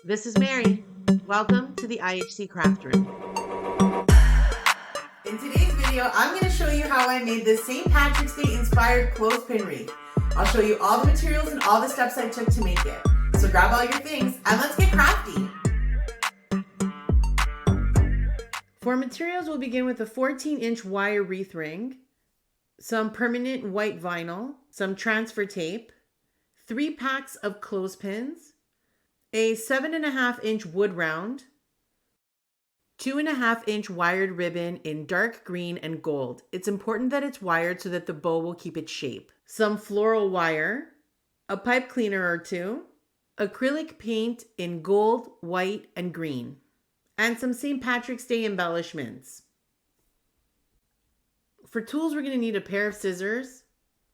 This is Mary. Welcome to the IHC Craft Room. In today's video, I'm going to show you how I made this St. Patrick's Day inspired clothespin wreath. I'll show you all the materials and all the steps I took to make it. So grab all your things and let's get crafty. For materials, we'll begin with a 14-inch wire wreath ring, some permanent white vinyl, some transfer tape, 3 packs of clothespins, a 7.5-inch wood round, 2.5-inch wired ribbon in dark green and gold. It's important that it's wired so that the bow will keep its shape. Some floral wire, a pipe cleaner or two, acrylic paint in gold, white, and green, and some St. Patrick's Day embellishments. For tools, we're going to need a pair of scissors,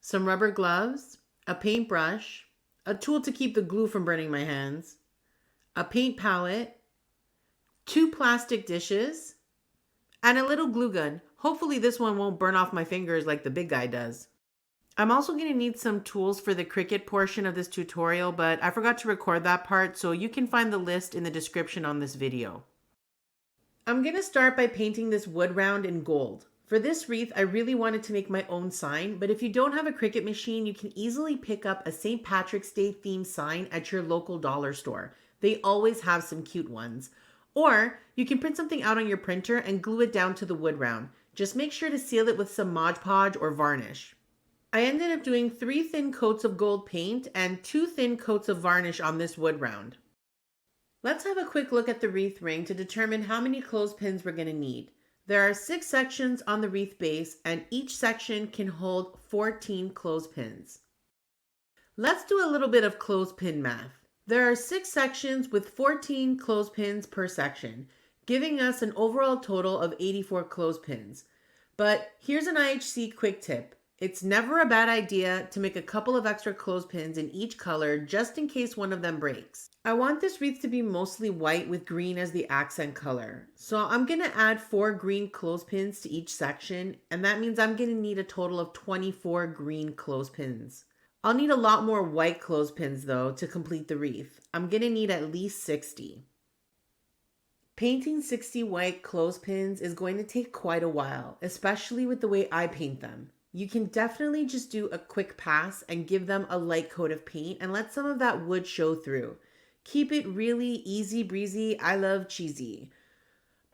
some rubber gloves, a paintbrush, a tool to keep the glue from burning my hands, a paint palette, 2 plastic dishes, and a little glue gun. Hopefully this one won't burn off my fingers like the big guy does. I'm also going to need some tools for the Cricut portion of this tutorial, but I forgot to record that part, so you can find the list in the description on this video. I'm going to start by painting this wood round in gold. For this wreath, I really wanted to make my own sign, but if you don't have a Cricut machine, you can easily pick up a St. Patrick's Day themed sign at your local dollar store. They always have some cute ones. Or you can print something out on your printer and glue it down to the wood round. Just make sure to seal it with some Mod Podge or varnish. I ended up doing 3 thin coats of gold paint and 2 thin coats of varnish on this wood round. Let's have a quick look at the wreath ring to determine how many clothespins we're going to need. There are 6 sections on the wreath base, and each section can hold 14 clothespins. Let's do a little bit of clothespin math. There are 6 sections with 14 clothespins per section, giving us an overall total of 84 clothespins. But here's an IHC quick tip. It's never a bad idea to make a couple of extra clothespins in each color just in case one of them breaks. I want this wreath to be mostly white with green as the accent color. So I'm going to add 4 green clothespins to each section, and that means I'm going to need a total of 24 green clothespins. I'll need a lot more white clothespins though to complete the wreath. I'm going to need at least 60. Painting 60 white clothespins is going to take quite a while, especially with the way I paint them. You can definitely just do a quick pass and give them a light coat of paint and let some of that wood show through. Keep it really easy breezy. I love cheesy.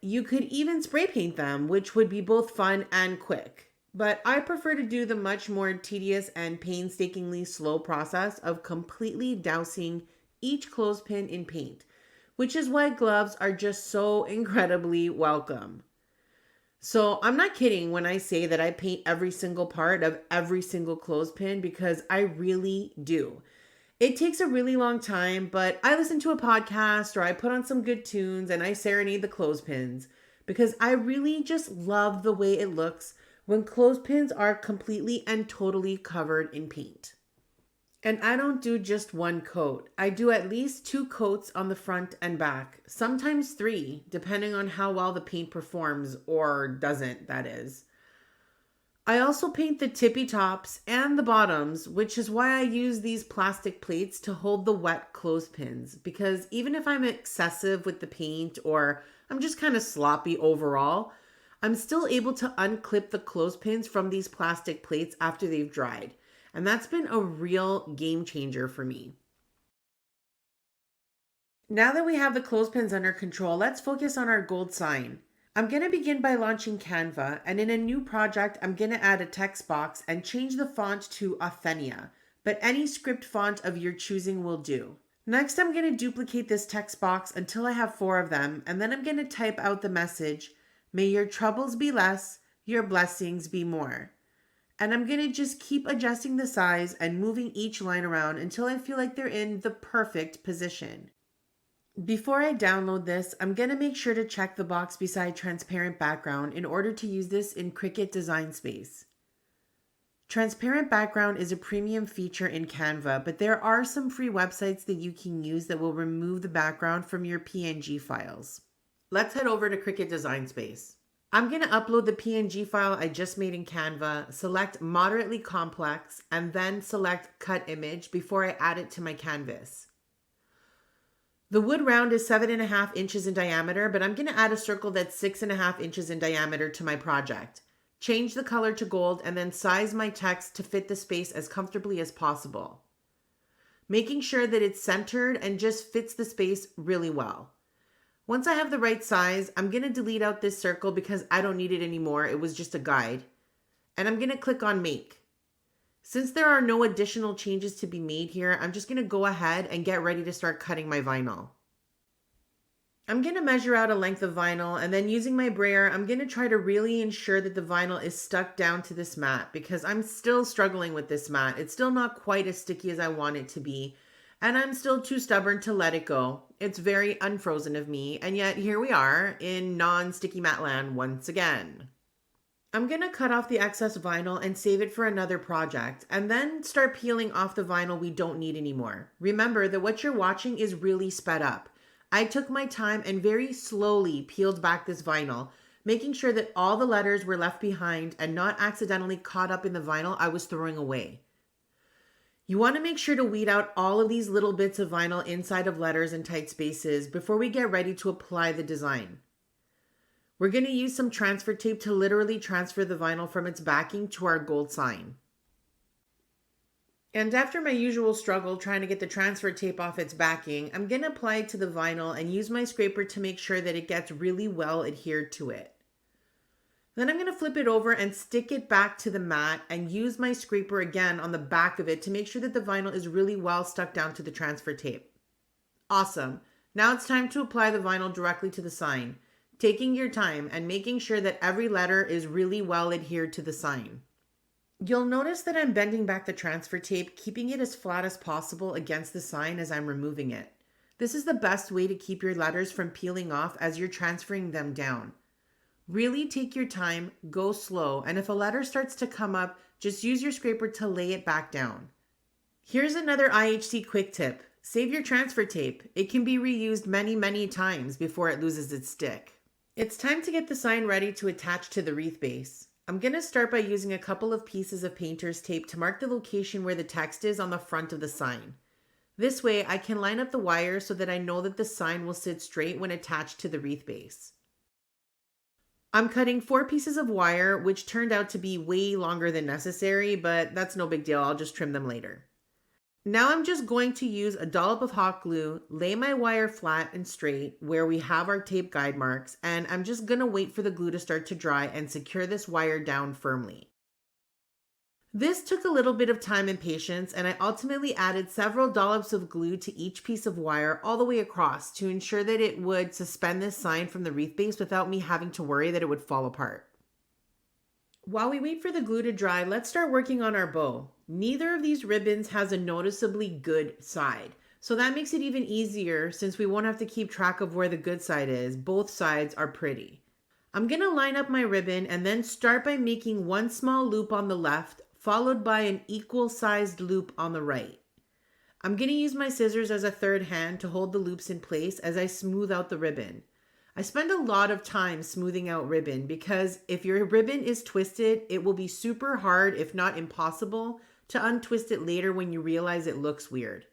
You could even spray paint them, which would be both fun and quick. But I prefer to do the much more tedious and painstakingly slow process of completely dousing each clothespin in paint, which is why gloves are just so incredibly welcome. So I'm not kidding when I say that I paint every single part of every single clothespin, because I really do. It takes a really long time, but I listen to a podcast or I put on some good tunes and I serenade the clothespins because I really just love the way it looks when clothespins are completely and totally covered in paint. And I don't do just 1 coat. I do at least 2 coats on the front and back, sometimes 3, depending on how well the paint performs or doesn't, that is. I also paint the tippy tops and the bottoms, which is why I use these plastic plates to hold the wet clothespins, because even if I'm excessive with the paint or I'm just kind of sloppy overall, I'm still able to unclip the clothespins from these plastic plates after they've dried. And that's been a real game changer for me. Now that we have the clothespins under control, let's focus on our gold sign. I'm going to begin by launching Canva, and in a new project, I'm going to add a text box and change the font to Athenia, but any script font of your choosing will do. Next, I'm going to duplicate this text box until I have 4 of them, and then I'm going to type out the message, "May your troubles be less, your blessings be more." And I'm going to just keep adjusting the size and moving each line around until I feel like they're in the perfect position. Before I download this, I'm going to make sure to check the box beside transparent background in order to use this in Cricut Design Space. Transparent background is a premium feature in Canva, but there are some free websites that you can use that will remove the background from your PNG files. Let's head over to Cricut Design Space. I'm going to upload the PNG file I just made in Canva, select moderately complex, and then select cut image before I add it to my canvas. The wood round is 7.5 inches in diameter, but I'm going to add a circle that's 6.5 inches in diameter to my project. Change the color to gold and then size my text to fit the space as comfortably as possible, making sure that it's centered and just fits the space really well. Once I have the right size, I'm going to delete out this circle because I don't need it anymore. It was just a guide. And I'm going to click on Make. Since there are no additional changes to be made here, I'm just going to go ahead and get ready to start cutting my vinyl. I'm going to measure out a length of vinyl, and then using my brayer, I'm going to try to really ensure that the vinyl is stuck down to this mat because I'm still struggling with this mat. It's still not quite as sticky as I want it to be, and I'm still too stubborn to let it go. It's very unfrozen of me, and yet here we are in non-sticky mat land once again. I'm going to cut off the excess vinyl and save it for another project, and then start peeling off the vinyl we don't need anymore. Remember that what you're watching is really sped up. I took my time and very slowly peeled back this vinyl, making sure that all the letters were left behind and not accidentally caught up in the vinyl I was throwing away. You want to make sure to weed out all of these little bits of vinyl inside of letters and tight spaces before we get ready to apply the design. We're going to use some transfer tape to literally transfer the vinyl from its backing to our gold sign. And after my usual struggle trying to get the transfer tape off its backing, I'm going to apply it to the vinyl and use my scraper to make sure that it gets really well adhered to it. Then I'm going to flip it over and stick it back to the mat and use my scraper again on the back of it to make sure that the vinyl is really well stuck down to the transfer tape. Awesome. Now it's time to apply the vinyl directly to the sign, taking your time and making sure that every letter is really well adhered to the sign. You'll notice that I'm bending back the transfer tape, keeping it as flat as possible against the sign as I'm removing it. This is the best way to keep your letters from peeling off as you're transferring them down. Really take your time, go slow, and if a letter starts to come up, just use your scraper to lay it back down. Here's another IHC quick tip. Save your transfer tape. It can be reused many times before it loses its stick. It's time to get the sign ready to attach to the wreath base. I'm going to start by using a couple of pieces of painter's tape to mark the location where the text is on the front of the sign. This way I can line up the wires so that I know that the sign will sit straight when attached to the wreath base. I'm cutting 4 pieces of wire, which turned out to be way longer than necessary, but that's no big deal. I'll just trim them later. Now I'm just going to use a dollop of hot glue, lay my wire flat and straight where we have our tape guide marks, and I'm just going to wait for the glue to start to dry and secure this wire down firmly. This took a little bit of time and patience, and I ultimately added several dollops of glue to each piece of wire all the way across to ensure that it would suspend this sign from the wreath base without me having to worry that it would fall apart. While we wait for the glue to dry, let's start working on our bow. Neither of these ribbons has a noticeably good side, so that makes it even easier since we won't have to keep track of where the good side is. Both sides are pretty. I'm going to line up my ribbon and then start by making one small loop on the left, followed by an equal sized loop on the right. I'm going to use my scissors as a third hand to hold the loops in place as I smooth out the ribbon. I spend a lot of time smoothing out ribbon because if your ribbon is twisted, it will be super hard, if not impossible, to untwist it later when you realize it looks weird.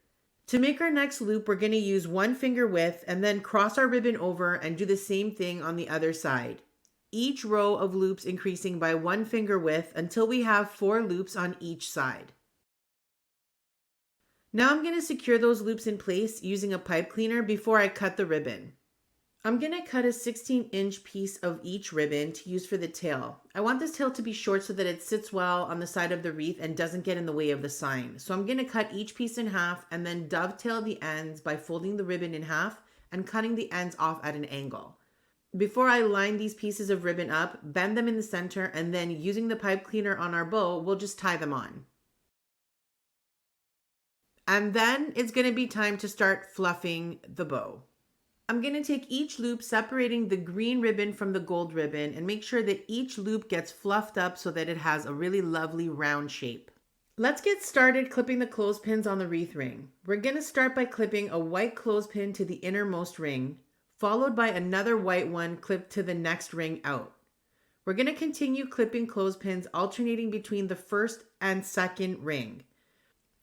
To make our next loop, we're going to use 1 finger width and then cross our ribbon over and do the same thing on the other side. Each row of loops increasing by 1 finger width until we have 4 loops on each side. Now I'm going to secure those loops in place using a pipe cleaner before I cut the ribbon. I'm going to cut a 16-inch piece of each ribbon to use for the tail. I want this tail to be short so that it sits well on the side of the wreath and doesn't get in the way of the sign. So I'm going to cut each piece in half and then dovetail the ends by folding the ribbon in half and cutting the ends off at an angle. Before I line these pieces of ribbon up, bend them in the center, and then using the pipe cleaner on our bow, we'll just tie them on. And then it's going to be time to start fluffing the bow. I'm going to take each loop, separating the green ribbon from the gold ribbon, and make sure that each loop gets fluffed up so that it has a really lovely round shape. Let's get started clipping the clothespins on the wreath ring. We're going to start by clipping a white clothespin to the innermost ring, followed by another white one clipped to the next ring out. We're going to continue clipping clothespins alternating between the first and second ring.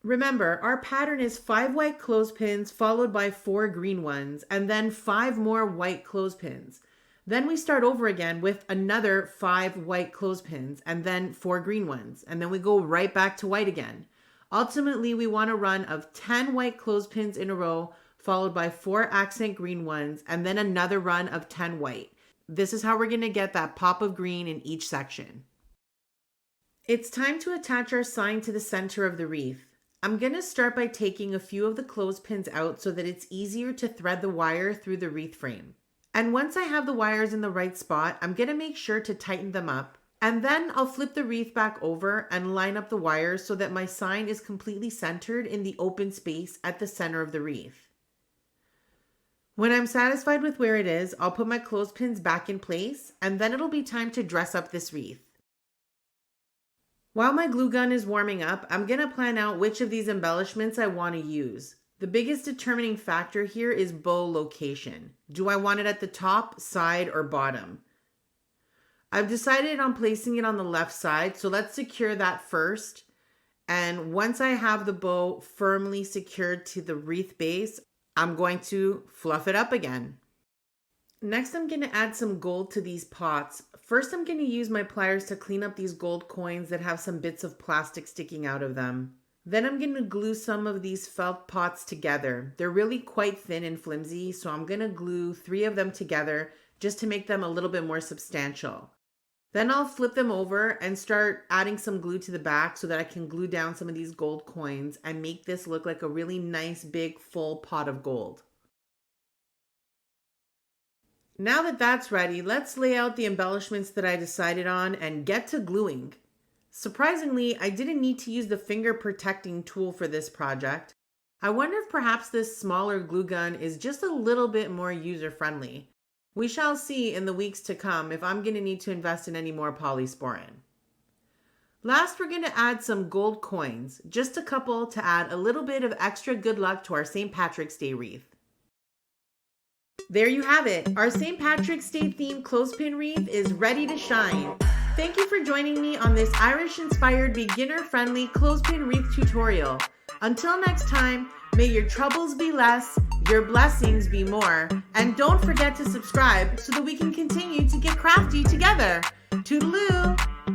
Remember, our pattern is 5 white clothespins followed by 4 green ones, and then 5 more white clothespins. Then we start over again with another 5 white clothespins and then 4 green ones, and then we go right back to white again. Ultimately, we want a run of 10 white clothespins in a row, followed by 4 accent green ones, and then another run of 10 white. This is how we're going to get that pop of green in each section. It's time to attach our sign to the center of the wreath. I'm going to start by taking a few of the clothespins out so that it's easier to thread the wire through the wreath frame. And once I have the wires in the right spot, I'm going to make sure to tighten them up. And then I'll flip the wreath back over and line up the wires so that my sign is completely centered in the open space at the center of the wreath. When I'm satisfied with where it is, I'll put my clothespins back in place, and then it'll be time to dress up this wreath. While my glue gun is warming up, I'm going to plan out which of these embellishments I want to use. The biggest determining factor here is bow location. Do I want it at the top, side, or bottom? I've decided on placing it on the left side, so let's secure that first. And once I have the bow firmly secured to the wreath base, I'm going to fluff it up again. Next, I'm going to add some gold to these pots. First, I'm going to use my pliers to clean up these gold coins that have some bits of plastic sticking out of them. Then I'm going to glue some of these felt pots together. They're really quite thin and flimsy, so I'm going to glue 3 of them together just to make them a little bit more substantial. Then I'll flip them over and start adding some glue to the back so that I can glue down some of these gold coins and make this look like a really nice big full pot of gold. Now that that's ready, let's lay out the embellishments that I decided on and get to gluing. Surprisingly, I didn't need to use the finger protecting tool for this project. I wonder if perhaps this smaller glue gun is just a little bit more user-friendly. We shall see in the weeks to come if I'm going to need to invest in any more polysporin. Last, we're going to add some gold coins, just a couple to add a little bit of extra good luck to our St. Patrick's Day wreath. There you have it. Our St. Patrick's Day themed clothespin wreath is ready to shine. Thank you for joining me on this Irish-inspired, beginner-friendly clothespin wreath tutorial. Until next time, may your troubles be less, your blessings be more, and don't forget to subscribe so that we can continue to get crafty together. Toodleloo!